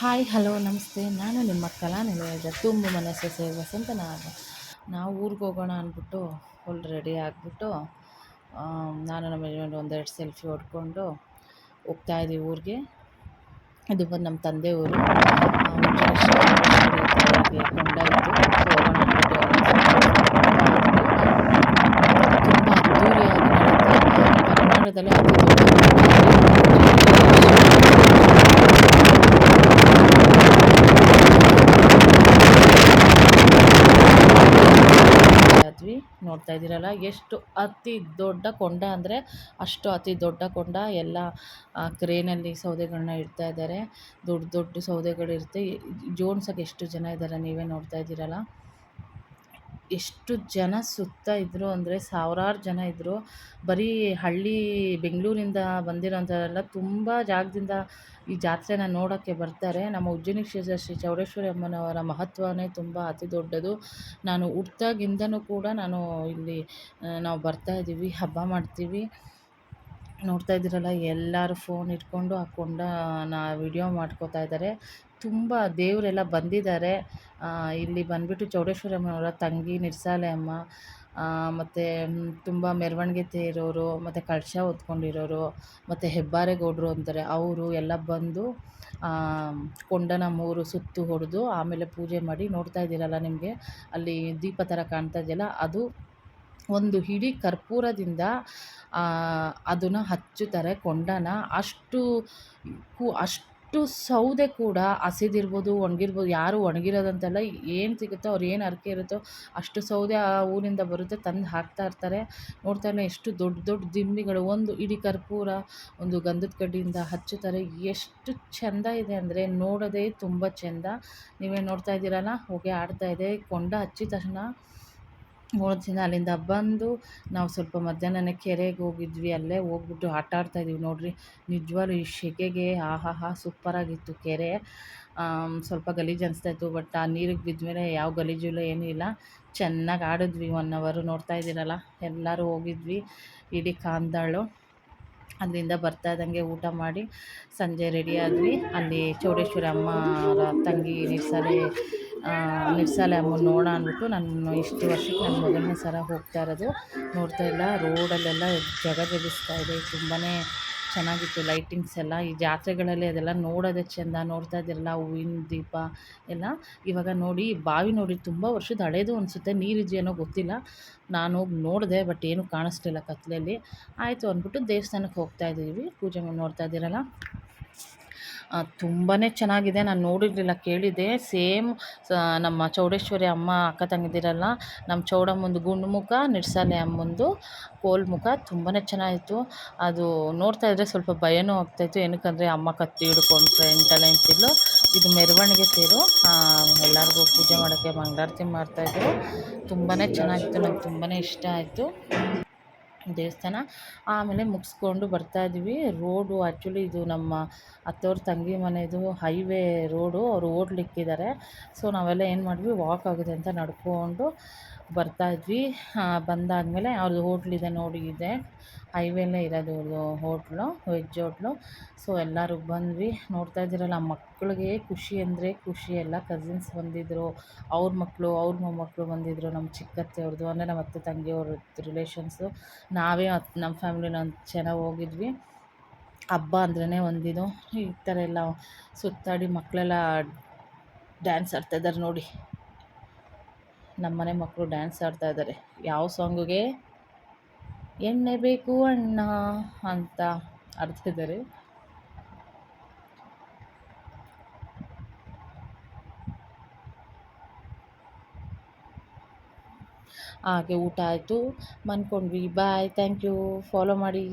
Hi hello ನಮಸ್ತೆ. ನಾನು ನಿಮ್ಮ ಕಲಾನಿಲಯದ ತುಂಬು ಮನೆ ಸೊಸೆ ವಸಂತ. ನಾವು ಊರಿಗೆ ಹೋಗೋಣ ಅಂದ್ಬಿಟ್ಟು ಫುಲ್ ರೆಡಿ ಆಗಿಬಿಟ್ಟು ನಾನು ನಮ್ಮ ಯಜಮಾನ್ರು ಒಂದೆರಡು ಸೆಲ್ಫಿ ಹೊಡ್ಕೊಂಡು ಹೋಗ್ತಾಯಿದ್ದೀವಿ ಊರಿಗೆ. ಇದು ಬಂದು ನಮ್ಮ ತಂದೆ ಊರು. ಉಜ್ಜಿನ ಶ್ರೀ ತಾಯಿಗೆ ಕೊಂಡಾಯಿತು. ಸೊ ಹೋಗೋಣ ಅಂದ್ಬಿಟ್ಟು ಎಲ್ಲ ತುಂಬ ಅದ್ಧೂರಿಯಾಗಿ ನಡೆಯುತ್ತೆ. ಕರ್ನಾಟಕದಲ್ಲೇ ಅತಿ ಆದ್ವಿ. ನೋಡ್ತಾ ಇದ್ದೀರಲ್ಲ ಎಷ್ಟು ಅತಿ ದೊಡ್ಡ ಕೊಂಡ ಅಂದರೆ ಅಷ್ಟು ಅತಿ ದೊಡ್ಡ ಕೊಂಡ. ಎಲ್ಲ ಕ್ರೇನಲ್ಲಿ ಸೌದೆಗಳನ್ನ ಇಡ್ತಾ ಇದ್ದಾರೆ. ದೊಡ್ಡ ದೊಡ್ಡ ಸೌದೆಗಳಿರುತ್ತೆ. ಜೋಡ್ಸೋಕೆ ಎಷ್ಟು ಜನ ಇದ್ದಾರೆ ನೀವೇ ನೋಡ್ತಾ ಇದ್ದೀರಲ್ಲ. ಎಷ್ಟು ಜನ ಸುತ್ತ ಇದ್ದರು ಅಂದರೆ ಸಾವಿರಾರು ಜನ ಇದ್ದರು. ಬರೀ ಹಳ್ಳಿ ಬೆಂಗಳೂರಿಂದ ಬಂದಿರೋಂಥವರೆಲ್ಲ ತುಂಬ ಜಾಗದಿಂದ ಈ ಜಾತ್ರೆನ ನೋಡೋಕ್ಕೆ ಬರ್ತಾರೆ. ನಮ್ಮ ಉಜ್ಜಿನಿ ಶ್ರೀ ಚೌಡೇಶ್ವರಿ ಅಮ್ಮನವರ ಮಹತ್ವನೇ ತುಂಬ ಅತಿ ದೊಡ್ಡದು. ನಾನು ಹುಟ್ದಾಗಿಂದನೂ ಕೂಡ ಇಲ್ಲಿ ನಾವು ಬರ್ತಾಯಿದ್ದೀವಿ, ಹಬ್ಬ ಮಾಡ್ತೀವಿ. ನೋಡ್ತಾ ಇದ್ದೀರಲ್ಲ, ಎಲ್ಲರೂ ಫೋನ್ ಇಟ್ಕೊಂಡು ಆ ಕೊಂಡನ ವಿಡಿಯೋ ಮಾಡ್ಕೋತಾ ಇದ್ದಾರೆ. ತುಂಬ ದೇವರೆಲ್ಲ ಬಂದಿದ್ದಾರೆ. ಇಲ್ಲಿ ಬಂದುಬಿಟ್ಟು ಚೌಡೇಶ್ವರಿ ಅಮ್ಮನವರ ತಂಗಿ ನಿರ್ಸಾಲೆ ಅಮ್ಮ, ಮತ್ತು ತುಂಬ ಮೆರವಣಿಗೆ ತೇರೋರು, ಮತ್ತು ಕಳಶ ಹೊತ್ಕೊಂಡಿರೋರು, ಮತ್ತು ಹೆಬ್ಬಾರೆ ಗೌಡರು ಅಂತಾರೆ ಅವರು ಎಲ್ಲ ಬಂದು ಕೊಂಡನ 3 ಸುತ್ತು ಹೊಡೆದು ಆಮೇಲೆ ಪೂಜೆ ಮಾಡಿ. ನೋಡ್ತಾ ಇದ್ದೀರಲ್ಲ, ನಿಮಗೆ ಅಲ್ಲಿ ದೀಪ ಥರ ಕಾಣ್ತಾ ಇದೆಯಲ್ಲ, ಅದು ಒಂದು ಹಿಡಿ ಕರ್ಪೂರದಿಂದ ಅದನ್ನು ಹಚ್ಚುತ್ತಾರೆ ಕೊಂಡನ. ಅಷ್ಟು ಸೌದೆ ಕೂಡ ಹಸಿದಿರ್ಬೋದು, ಒಣಗಿರ್ಬೋದು. ಯಾರು ಒಣಗಿರೋದಂತೆಲ್ಲ ಏನು ಸಿಗುತ್ತೋ ಅವ್ರು ಏನು ಹರಕೆ ಇರುತ್ತೋ ಅಷ್ಟು ಸೌದೆ ಆ ಊರಿಂದ ಬರುತ್ತೆ, ತಂದು ಹಾಕ್ತಾ ಇರ್ತಾರೆ. ನೋಡ್ತಾ ಇಲ್ಲ ಎಷ್ಟು ದೊಡ್ಡ ದೊಡ್ಡ ದಿಮ್ಮಿಗಳು, ಒಂದು ಇಡೀ ಕರ್ಪೂರ ಒಂದು ಗಂಧದ ಕಡ್ಡಿಯಿಂದ ಹಚ್ಚುತ್ತಾರೆ. ಎಷ್ಟು ಚೆಂದ ಇದೆ ಅಂದರೆ ನೋಡೋದೇ ತುಂಬ ಚೆಂದ. ನೀವೇ ನೋಡ್ತಾ ಇದ್ದೀರಲ್ಲ, ಹೊಗೆ ಆಡ್ತಾ ಇದೆ. ಕೊಂಡ ಹಚ್ಚಿದ ತಕ್ಷಣ ನೋಡ್ತೀನಿ. ಅಲ್ಲಿಂದ ಬಂದು ನಾವು ಸ್ವಲ್ಪ ಮಧ್ಯಾಹ್ನನೇ ಕೆರೆಗೆ ಹೋಗಿದ್ವಿ. ಅಲ್ಲೇ ಹೋಗ್ಬಿಟ್ಟು ಆಟ ಆಡ್ತಾಯಿದ್ವಿ ನೋಡಿರಿ. ನಿಜವಾಗ್ಲೂ ಈ ಸೆಕೆಗೆ ಆಹಾಹಾ ಸೂಪರಾಗಿತ್ತು ಕೆರೆ. ಸ್ವಲ್ಪ ಗಲೀಜು ಅನಿಸ್ತಾಯಿತ್ತು, ಬಟ್ ಆ ನೀರಿಗೆ ಬಿದ್ದ ಯಾವ ಗಲೀಜು ಇಲ್ಲ, ಏನೂ ಇಲ್ಲ. ಚೆನ್ನಾಗಿ ಆಡಿದ್ವಿ 1 ಅವರ್. ನೋಡ್ತಾ ಇದ್ದೀರಲ್ಲ, ಎಲ್ಲರೂ ಹೋಗಿದ್ವಿ ಇಡೀ ಕಾಂದಾಳು. ಅಲ್ಲಿಂದ ಬರ್ತಾ ಇದ್ದಂಗೆ ಊಟ ಮಾಡಿ ಸಂಜೆ ರೆಡಿ ಆದ್ವಿ. ಅಲ್ಲಿ ಚೌಡೇಶ್ವರಿ ಅಮ್ಮರ ತಂಗಿ ನಿರ್ಸಾಲೆ ಅಮ್ಮನ ನೋಡೋಣ ಅಂದ್ಬಿಟ್ಟು ನಾನು ಇಷ್ಟು ವರ್ಷಕ್ಕೆ ನನ್ನ ಮೊದಲನೇ ಸಲ ಹೋಗ್ತಾ ಇರೋದು. ನೋಡ್ತಾ ಇಲ್ಲ, ರೋಡಲ್ಲೆಲ್ಲ ಜಗಿಸ್ತಾ ಇದೆ. ತುಂಬಾ ಚೆನ್ನಾಗಿತ್ತು ಲೈಟಿಂಗ್ಸ್ ಎಲ್ಲ. ಈ ಜಾತ್ರೆಗಳಲ್ಲಿ ಅದೆಲ್ಲ ನೋಡೋದೇ ಚೆಂದ. ನೋಡ್ತಾ ಇದ್ದೀರಲ್ಲ, ಹೂವಿನ ದೀಪ ಎಲ್ಲ. ಇವಾಗ ನೋಡಿ, ಬಾವಿ ನೋಡಿ ತುಂಬ ವರ್ಷದ ಹಳೇದು ಅನಿಸುತ್ತೆ. ನೀರಿದೆಯೇನೋ ಗೊತ್ತಿಲ್ಲ. ನಾನು ಹೋಗಿ ನೋಡಿದೆ, ಬಟ್ ಏನೂ ಕಾಣಿಸ್ಲಿಲ್ಲ ಕತ್ತಲೆಯಲ್ಲಿ. ಆಯಿತು ಅಂದ್ಬಿಟ್ಟು ದೇವಸ್ಥಾನಕ್ಕೆ ಹೋಗ್ತಾ ಇದ್ದೀವಿ. ಪೂಜೆ ನೋಡ್ತಾ ಇದ್ದೀರಲ್ಲ, ತುಂಬಾ ಚೆನ್ನಾಗಿದೆ. ನಾನು ನೋಡಿರಲಿಲ್ಲ, ಕೇಳಿದ್ದೆ. ಸೇಮ್ ನಮ್ಮ ಚೌಡೇಶ್ವರಿ ಅಮ್ಮ ಅಕ್ಕ ತಂಗಿದಿರಲ್ಲ, ನಮ್ಮ ಚೌಡಮ್ಮಂದು ಗುಂಡ್ಮುಖ, ನಿರ್ಸಾಲೆ ಅಮ್ಮಂದು ಕೋಲ್ಮುಖ. ತುಂಬಾ ಚೆನ್ನಾಗಿತ್ತು. ಅದು ನೋಡ್ತಾ ಇದ್ದರೆ ಸ್ವಲ್ಪ ಭಯನೂ ಆಗ್ತಾಯಿತ್ತು. ಏನಕ್ಕಂದರೆ ಅಮ್ಮ ಕತ್ತಿ ಹಿಡ್ಕೊಂಡು ಫ್ರೆಂಟೆಲ್ಲ ನಿಂತಿದ್ಲು. ಇದು ಮೆರವಣಿಗೆ ತೇರು. ಎಲ್ಲರಿಗೂ ಪೂಜೆ ಮಾಡೋಕ್ಕೆ ಮಂಗಳಾರತಿ ಮಾಡ್ತಾಯಿದ್ರು. ತುಂಬಾ ಚೆನ್ನಾಗಿತ್ತು. ನಂಗೆ ತುಂಬಾ ಇಷ್ಟ ಆಯಿತು ದೇವಸ್ಥಾನ. ಆಮೇಲೆ ಮುಗಿಸ್ಕೊಂಡು ಬರ್ತಾಯಿದ್ವಿ. ರೋಡು ಆ್ಯಕ್ಚುಲಿ ಇದು ನಮ್ಮ ಅತ್ತವ್ರ ತಂಗಿ ಮನೆಯದು ಹೈವೇ ರೋಡು. ಅವರು ಹೋಟ್ಲಿಕ್ಕಿದ್ದಾರೆ. ಸೊ ನಾವೆಲ್ಲ ಏನು ಮಾಡಿದ್ವಿ, ವಾಕ್ ಆಗುತ್ತೆ ಅಂತ ನಡ್ಕೊಂಡು ಬರ್ತಾಯಿದ್ವಿ. ಬಂದಾದಮೇಲೆ ಅವ್ರದ್ದು ಹೋಟ್ಲಿದೆ ನೋಡಿ, ಇದೆ ಹೈವೇಲೇ ಇರೋದು ಅವ್ರದ್ದು ಹೋಟ್ಲು, ವೆಜ್ ಹೋಟ್ಲು. ಸೊ ಎಲ್ಲರೂ ಬಂದ್ವಿ. ನೋಡ್ತಾ ಇದ್ದೀರಲ್ಲ, ಮಕ್ಕಳಿಗೆ ಖುಷಿ ಅಂದರೆ ಖುಷಿ. ಎಲ್ಲ ಕಸಿನ್ಸ್ ಬಂದಿದ್ದರು, ಅವ್ರ ಮಕ್ಕಳು, ಅವ್ರ ಮೊಮ್ಮಕ್ಕಳು ಬಂದಿದ್ದರು. ನಮ್ಮ ಚಿಕ್ಕತ್ತೆ ಅವ್ರದ್ದು ಅಂದರೆ ನಮ್ಮ ಅತ್ತೆ ತಂಗಿಯವ್ರದ್ದು ರಿಲೇಷನ್ಸು. ನಾವೇ ನಮ್ಮ ಫ್ಯಾಮಿಲಿನ ಚೆನ್ನಾಗಿ ಹೋಗಿದ್ವಿ. ಹಬ್ಬ ಅಂದ್ರೇ ಒಂದಿದು. ಈ ಥರ ಎಲ್ಲ ಸುತ್ತಾಡಿ ಮಕ್ಕಳೆಲ್ಲ ಡ್ಯಾನ್ಸ್ ಆಡ್ತಾಯಿದ್ದಾರೆ ನೋಡಿ. ನಮ್ಮನೆ ಮಕ್ಕಳು ಡ್ಯಾನ್ಸ್ ಆಡ್ತಾಯಿದ್ದಾರೆ. ಯಾವ ಸಾಂಗುಗೆ? ಎಣ್ಣೆ ಬೇಕು ಅಣ್ಣ ಅಂತ ಆಡ್ತಿದ್ದಾರೆ. ಹಾಗೆ ಊಟ ಆಯಿತು, ಮನ್ಕೊಂಡ್ವಿ. ಬಾಯ್, ಥ್ಯಾಂಕ್ ಯು. ಫಾಲೋ ಮಾಡಿ.